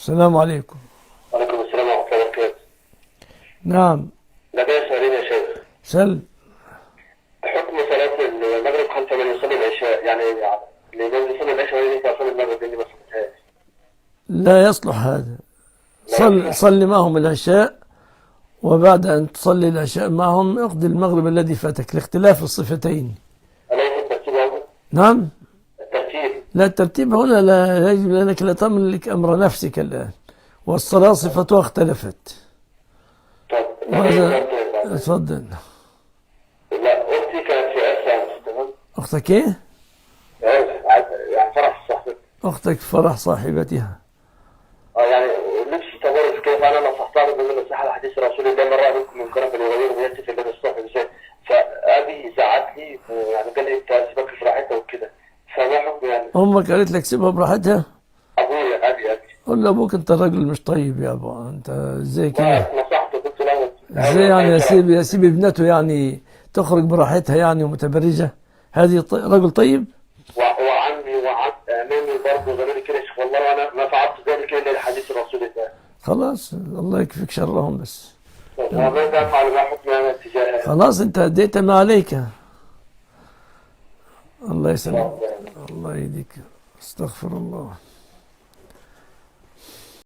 السلام عليكم. وعليكم السلام ورحمة الله وبركاته. نعم. لدي سؤالين يا شيخ. سل. حكم صلاة المغرب خلف من يصلي العشاء، يعني الإمام يصلي العشاء ويجي يصلي المغرب اللي ما صليتهاش. لا يصلح هذا. لا يصلح. صل معهم العشاء، وبعد أن تصلي العشاء معهم اقضي المغرب الذي فاتك لاختلاف الصفتين. أليس الترتيب أول؟ نعم. الترتيب. لا، الترتيب هنا لا يجب، لأنك لا تملك أمر نفسك الآن، والصلاة صفتها اختلفت. طب وهذا تفضل. لا، أختي كانت في أسا، تمام؟ أختك إيه؟ يعني فرح صاحبتي. أختك فرح صاحبتها. يعني نفس تمر كيف أنا نصحتها بأن نصيحة لحديث رسول الله من رأى منكم منكرا فليغيره بيده في الذي الصحب ازاي. فأبي زعق لي، يعني قال لي أنت سيبك في راحتها وكده. فما حكم يعني؟ أمك قالت لك سيبها براحتها؟ أبويا أبي. قول لأبوك أنت راجل مش طيب يا أبو، أنت إزاي كده؟ ما نصحته، قلت له ازاي يعني يسيب ابنته يعني تخرج براحتها يعني ومتبرجة؟ هذه رجل طيب؟ وعمي وعمامي برضه قالوا لي كده يا شيخ، والله انا ما فعلت ذلك الا لحديث الرسول الله. خلاص الله يكفيك شرهم بس. وماذا افعل، ما حكم انا تجاه؟ خلاص انت اديت ما عليك. الله يسلمك. الله يهديك. استغفر الله.